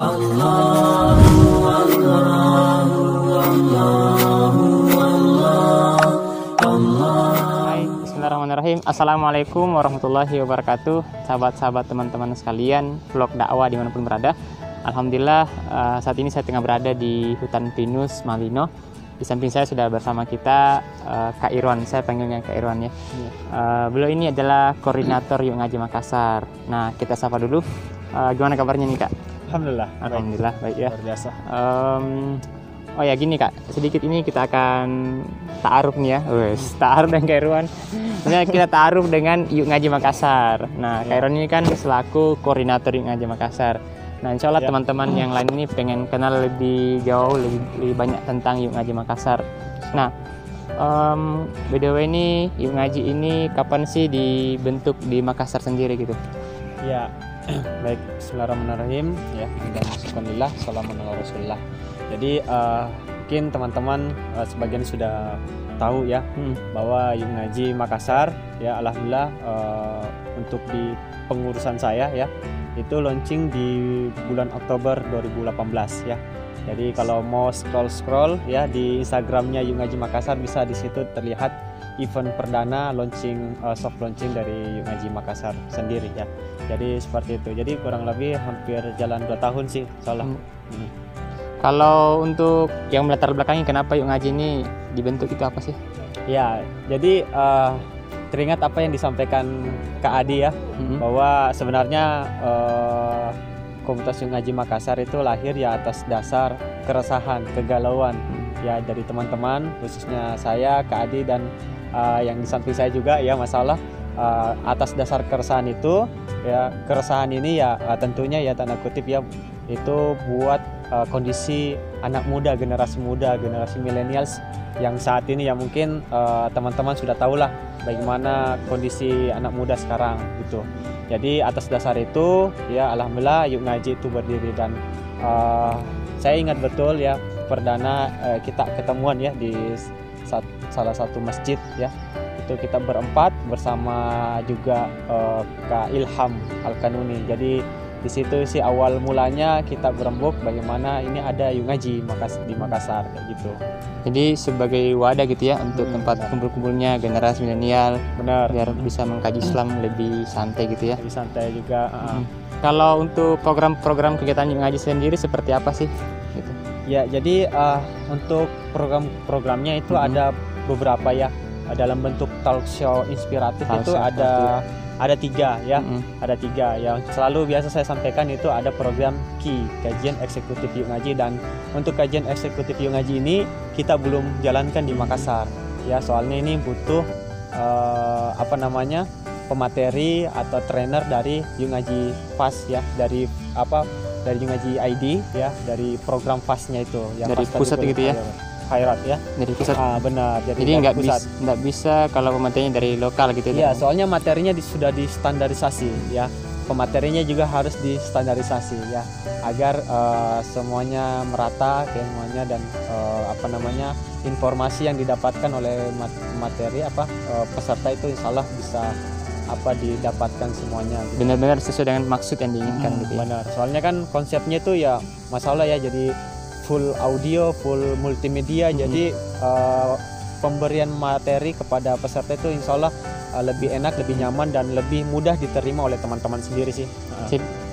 Bismillahirrahmanirrahim. Assalamualaikum warahmatullahi wabarakatuh. Sahabat-sahabat, teman-teman sekalian, vlog dakwah dimanapun berada. Alhamdulillah, saat ini saya tengah berada di hutan pinus Malino. Di samping saya sudah bersama kita Kak Irwan. Saya panggilnya Kak Irwan ya. Beliau ini adalah koordinator Yuk Ngaji Makassar. Nah, kita sapa dulu. Gimana kabarnya nih Kak? Alhamdulillah. Alhamdulillah baik ya. Luar biasa. Oh ya gini Kak, sedikit ini kita akan ta'aruf nih ya. Ta'aruf dengan Kak Irwan. Sebenarnya kita ta'aruf dengan Yuk Ngaji Makassar. Nah, Kak Irwan ini kan selaku koordinator Yuk Ngaji Makassar. Nah, insya Allah teman-teman yang lain ini pengen kenal lebih jauh, lebih banyak tentang Yuk Ngaji Makassar. Nah, by the way ini Yuk Ngaji ini kapan sih dibentuk di Makassar sendiri gitu? Ya, baik. Bismillahirrahmanirrahim. Ya, dan alhamdulillah, salamun ala rasulillah. Jadi mungkin teman-teman sebagian sudah tahu ya bahwa Yuk Ngaji Makassar ya alhamdulillah untuk di pengurusan saya ya itu launching di bulan Oktober 2018 ya. Jadi kalau mau scroll ya di Instagramnya Yuk Ngaji Makassar bisa di situ terlihat event perdana launching soft launching dari Yuk Ngaji Makassar sendiri ya. Jadi seperti itu. Jadi kurang lebih hampir jalan 2 tahun sih insyaallah. Kalau untuk yang melatar belakangnya kenapa Yuk Ngaji ini dibentuk itu apa sih? Ya, jadi teringat apa yang disampaikan Kak Adi ya, bahwa sebenarnya komunitas Yuk Ngaji Makassar itu lahir ya atas dasar keresahan, kegalauan ya dari teman-teman, khususnya saya, Kak Adi dan yang di samping saya juga ya masalah atas dasar keresahan itu ya keresahan ini ya tentunya ya tanda kutip ya itu buat kondisi anak muda, generasi millennials yang saat ini ya mungkin teman-teman sudah tahu lah bagaimana kondisi anak muda sekarang gitu. Jadi atas dasar itu ya alhamdulillah Yuk Ngaji itu berdiri dan saya ingat betul ya perdana kita ketemuan ya di salah satu masjid ya. Itu kita berempat bersama juga Kak Ilham Al-Kanuni. Jadi di situ sih awal mulanya kita berembuk bagaimana ini ada Yuk Ngaji di Makassar kayak gitu. Jadi sebagai wadah gitu ya untuk tempat kumpul-kumpulnya generasi milenial, benar, biar bisa mengkaji Islam lebih santai gitu ya. Lebih santai juga. Kalau untuk program-program kegiatan Yuk Ngaji sendiri seperti apa sih? Gitu. Ya jadi untuk program-programnya itu ada beberapa ya dalam bentuk talk show inspiratif itu ada 3 ya, ada 3 yang selalu biasa saya sampaikan itu ada program KI, Kajian Eksekutif Yuk Ngaji, dan untuk kajian eksekutif Yuk Ngaji ini kita belum jalankan di Makassar ya soalnya ini butuh pemateri atau trainer dari Yuk Ngaji FAS ya dari Yuk Ngaji ID ya dari program FAS-nya itu yang dari pusat gitu ya. Khairat ya dari pusat. Benar, jadi nggak bisa kalau pematerinya dari lokal gitu ya. Soalnya materinya sudah distandarisasi ya, pematerinya juga harus distandarisasi ya agar semuanya merata semuanya dan informasi yang didapatkan oleh materi peserta itu insyaallah bisa didapatkan semuanya gitu. Benar-benar sesuai dengan maksud yang diinginkan gitu ya. Benar, soalnya kan konsepnya itu ya masalah ya jadi full audio, full multimedia. Jadi pemberian materi kepada peserta itu insya Allah lebih enak, lebih nyaman dan lebih mudah diterima oleh teman-teman sendiri sih.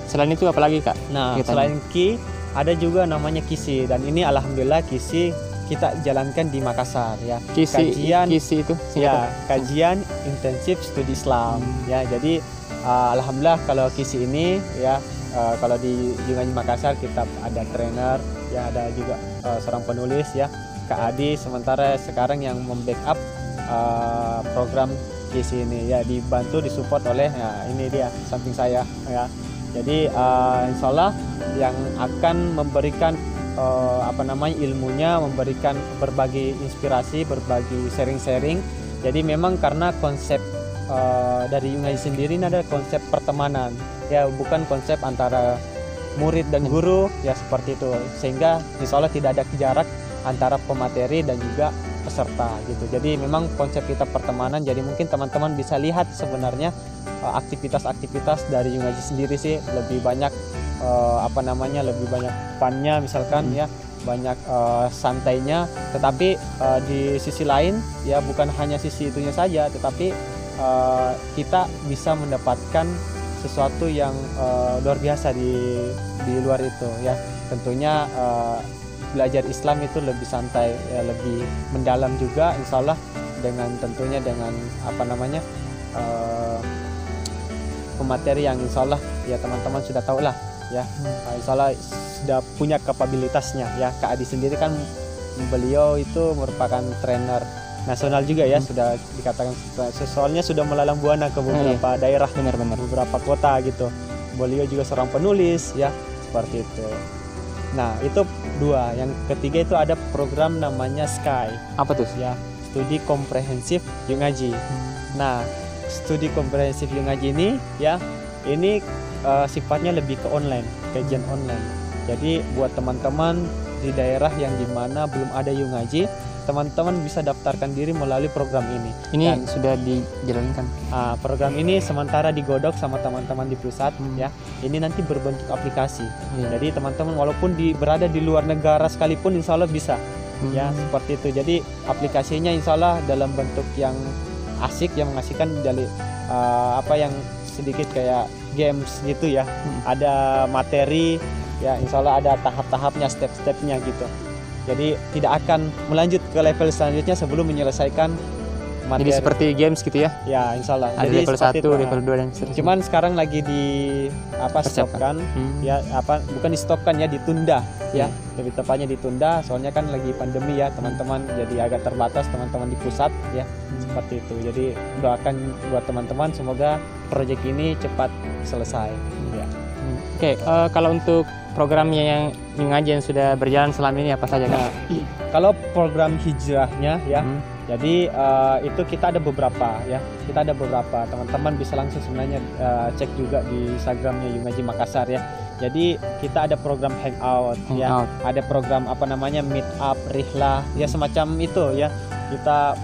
Selain itu apalagi Kak? Nah selain KI ada juga namanya KISI, dan ini alhamdulillah KISI kita jalankan di Makassar ya. KISI itu ya kajian intensif studi Islam ya. Jadi alhamdulillah kalau KISI ini ya kalau di Yuk Ngaji Makassar kita ada trainer ya, ada juga seorang penulis ya Kak Adi, sementara sekarang yang membackup program KISI ini ya dibantu disupport oleh ini dia samping saya ya. Jadi insyaallah yang akan memberikan ilmunya, memberikan berbagi inspirasi, berbagi sharing-sharing. Jadi memang karena konsep dari Yuk Ngaji sendiri ini ada konsep pertemanan ya, bukan konsep antara murid dan guru ya seperti itu, sehingga insya Allah tidak ada jarak antara pemateri dan juga peserta gitu. Jadi memang konsep kita pertemanan, jadi mungkin teman-teman bisa lihat sebenarnya aktivitas-aktivitas dari Yung Aji sendiri sih lebih banyak lebih banyak fun-nya misalkan ya, banyak santainya, tetapi di sisi lain ya bukan hanya sisi itunya saja, tetapi kita bisa mendapatkan sesuatu yang luar biasa di luar itu ya. Tentunya belajar Islam itu lebih santai ya, lebih mendalam juga insya Allah, tentunya dengan pemateri yang insya Allah ya teman-teman sudah tahu lah ya. Insya Allah sudah punya kapabilitasnya ya. Kak Adi sendiri kan beliau itu merupakan trainer nasional juga ya, sudah dikatakan, soalnya sudah melalang buana ke beberapa daerah, benar-benar beberapa kota gitu. Beliau juga seorang penulis ya, seperti itu. Nah itu 2. Yang ketiga itu ada program namanya SKY. Apa tuh ya? Studi komprehensif Yung Aji. Nah studi komprehensif Yung Aji ini ya, ini sifatnya lebih ke online, kajian online. Jadi buat teman-teman di daerah yang dimana belum ada Yung Aji, teman-teman bisa daftarkan diri melalui program ini. Ini Dan sudah dijalankan. Program ini sementara digodok sama teman-teman di pusat ya. Ini nanti berbentuk aplikasi. Jadi teman-teman walaupun berada di luar negara sekalipun insya Allah bisa ya, seperti itu. Jadi aplikasinya insya Allah dalam bentuk yang asik, yang mengasihkan dari yang sedikit kayak games gitu ya. Ada materi ya, insya Allah ada tahap-tahapnya, step-stepnya gitu. Jadi tidak akan melanjut ke level selanjutnya sebelum menyelesaikan materi. Jadi seperti games gitu ya? Ya, insya Allah. Ada jadi level 1, level 2 dan seterusnya. Cuman sekarang lagi stopkan ya, bukan di stopkan ya, ditunda ya. Lebih tepatnya ditunda, soalnya kan lagi pandemi ya, teman-teman, jadi agak terbatas teman-teman di pusat ya. Seperti itu. Jadi doakan buat teman-teman semoga proyek ini cepat selesai ya. Oke, kalau untuk programnya yang Yung Aji yang sudah berjalan selama ini apa saja kan? Kalau program hijrahnya ya, jadi itu kita ada beberapa ya. Kita ada beberapa, teman-teman bisa langsung sebenarnya cek juga di Instagramnya Yung Aji Makassar ya. Jadi kita ada program hangout ya, ada program meet up, rihlah ya, semacam itu ya. Kita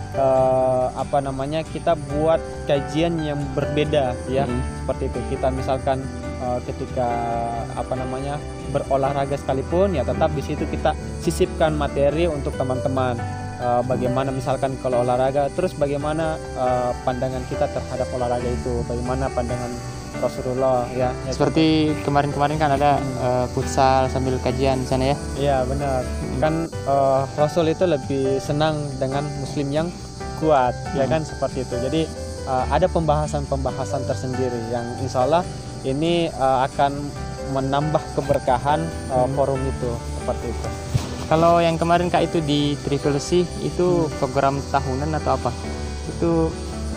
kita buat kajian yang berbeda ya, seperti itu. Kita misalkan ketika berolahraga sekalipun ya, tetap di situ kita sisipkan materi untuk teman-teman. Bagaimana misalkan kalau olahraga, terus bagaimana pandangan kita terhadap olahraga itu, bagaimana pandangan Rasulullah ya. Seperti kemarin-kemarin kan ada futsal sambil kajian di sana ya. Iya benar. Kan Rasul itu lebih senang dengan muslim yang kuat ya kan, seperti itu. Jadi ada pembahasan-pembahasan tersendiri yang insya Allah ini akan menambah keberkahan forum itu, seperti itu. Kalau yang kemarin Kak itu di Triple C itu program tahunan atau apa? Itu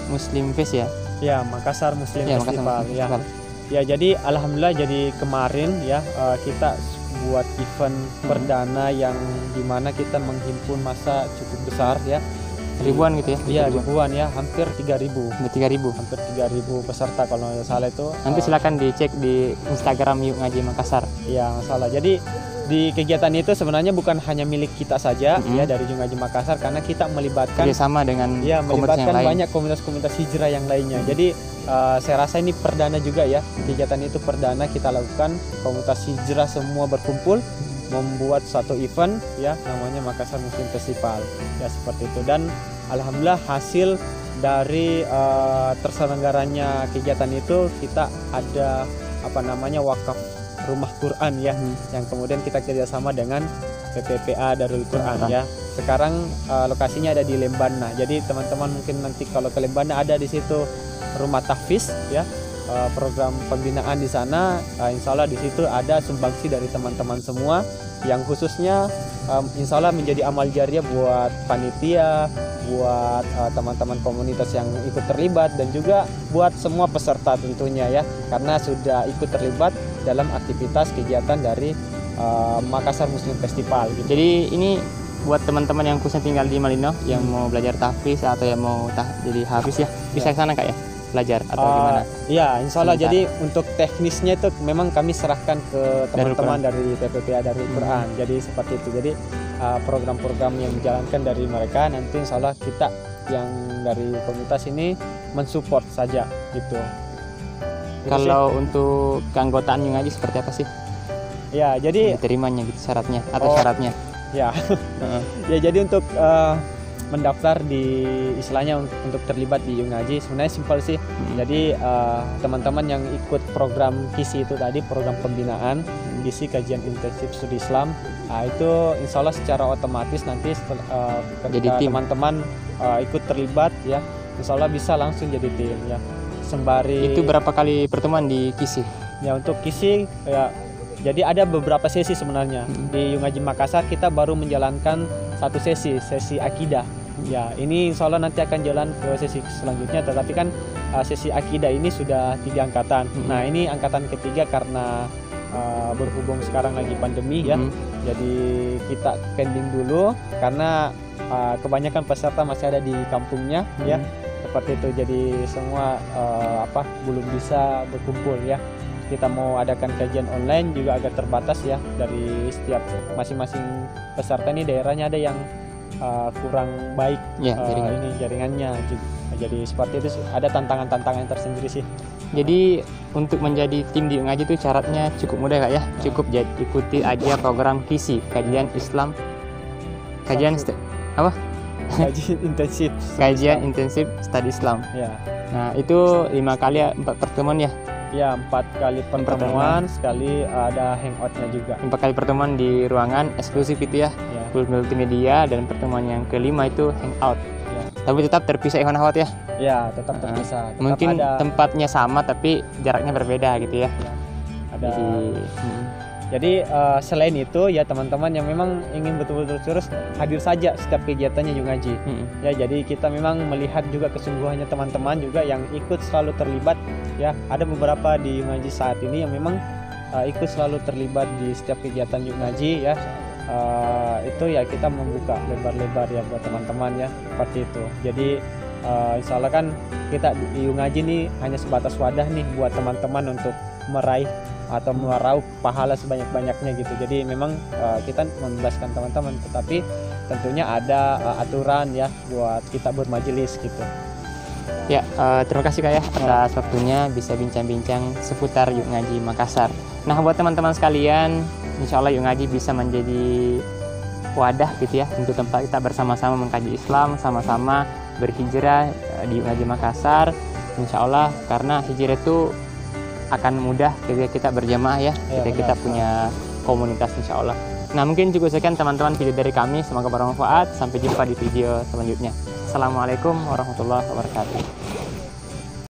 Muslim Fest ya? Ya, Makassar Muslim Festival ya. Festival. Ya, jadi alhamdulillah jadi kemarin ya kita buat event perdana yang dimana kita menghimpun massa cukup besar ya. Ribuan gitu ya? Iya, ribuan ya, hampir 3.000. Hampir 3.000 peserta kalau nggak salah itu. Nanti silakan dicek di Instagram Yung Aji Makassar. Iya, masalah. Jadi di kegiatan itu sebenarnya bukan hanya milik kita saja ya dari Yung Aji Makassar, karena kita melibatkan sama dengan melibatkan banyak komunitas-komunitas hijrah yang lainnya. Jadi saya rasa ini perdana juga ya, kegiatan itu perdana kita lakukan, komunitas hijrah semua berkumpul membuat satu event ya namanya Makassar Muslim Festival ya, seperti itu. Dan alhamdulillah hasil dari terselenggaranya kegiatan itu kita ada wakaf rumah Quran ya, yang kemudian kita kerjasama dengan PPPA Darul Quran ya. Sekarang lokasinya ada di Lembana. Jadi teman-teman mungkin nanti kalau ke Lembana ada di situ rumah tahfiz ya, program pembinaan di sana. Insya Allah di situ ada sumbangsi dari teman-teman semua yang khususnya insya Allah menjadi amal jariah buat panitia, buat teman-teman komunitas yang ikut terlibat, dan juga buat semua peserta tentunya ya, karena sudah ikut terlibat dalam aktivitas kegiatan dari Makassar Muslim Festival gitu. Jadi ini buat teman-teman yang khususnya tinggal di Malino yang mau belajar tahfiz atau yang mau jadi hafiz ya, bisa ke sana Kak ya? belajar atau gimana? Iya, insya Allah. Sebentar. Jadi untuk teknisnya itu memang kami serahkan ke teman-teman dari PPPA Darul Quran. Jadi seperti itu. Jadi program-program yang dijalankan dari mereka, nanti insya Allah kita yang dari komunitas ini mensupport saja gitu. Kalau untuk keanggotaan Yuk Ngaji seperti apa sih? Ya, jadi diterimanya gitu syaratnya atau syaratnya? ya, ya jadi untuk mendaftar di istilahnya untuk terlibat di Yuk Ngaji sebenarnya simpel sih. Jadi teman-teman yang ikut program KISI itu tadi, program pembinaan KISI Kajian Intensif Studi Islam, itu insya Allah secara otomatis nanti ketika teman-teman ikut terlibat ya, insya Allah bisa langsung jadi tim ya. Sembari itu berapa kali pertemuan di KISI? Ya untuk KISI ya, jadi ada beberapa sesi sebenarnya. Di Yuk Ngaji Makassar kita baru menjalankan satu sesi akidah. Ya, ini insya Allah nanti akan jalan ke sesi selanjutnya. Tetapi kan sesi akidah ini sudah 3 angkatan. Nah, ini angkatan ketiga karena berhubung sekarang lagi pandemi ya. Jadi kita pending dulu karena kebanyakan peserta masih ada di kampungnya ya. Seperti itu. Jadi semua belum bisa berkumpul ya. Kita mau adakan kajian online juga agak terbatas ya, dari setiap masing-masing peserta ini daerahnya ada yang kurang baik ya, jaringannya. Jadi seperti itu ada tantangan-tantangan tersendiri sih. Jadi untuk menjadi tim di Yuk Ngaji itu syaratnya cukup mudah Kak ya. Cukup ikuti aja program KISI, kajian Islam, kajian kajian intensif studi Islam ya. Nah itu 5 kali 4 pertemuan ya. Ya, 4 kali pertemuan, sekali ada hangoutnya juga. 4 kali pertemuan di ruangan eksklusif itu ya, full multimedia, dan pertemuan yang kelima itu hangout. Ya. Tapi tetap terpisah hangout ya? Ya, tetap terpisah. Tetap mungkin ada, tempatnya sama tapi jaraknya berbeda gitu ya. Ada. Jadi selain itu ya teman-teman yang memang ingin betul-betul terus hadir saja setiap kegiatannya Yuk Ngaji. Ya, jadi kita memang melihat juga kesungguhannya teman-teman juga yang ikut selalu terlibat ya. Ada beberapa di Yuk Ngaji saat ini yang memang ikut selalu terlibat di setiap kegiatan Yuk Ngaji ya. Itu ya kita membuka lebar-lebar ya buat teman-teman ya, seperti itu. Jadi insya Allah kan kita di Yuk Ngaji nih hanya sebatas wadah nih buat teman-teman untuk meraih atau meraup pahala sebanyak-banyaknya gitu. Jadi memang kita membebaskan teman-teman, tetapi tentunya ada aturan ya buat kita bermajelis gitu. Ya, terima kasih Kak ya atas waktunya bisa bincang-bincang seputar Yuk Ngaji Makassar. Nah, buat teman-teman sekalian, insya Allah Yuk Ngaji bisa menjadi wadah gitu ya untuk tempat kita bersama-sama mengkaji Islam, sama-sama berhijrah di Yuk Ngaji Makassar. Insya Allah karena hijrah itu akan mudah ketika kita berjamaah ya, ketika kita punya komunitas insya Allah. Nah, mungkin cukup sekian teman-teman video dari kami, semoga bermanfaat. Sampai jumpa di video selanjutnya. Assalamualaikum warahmatullahi wabarakatuh.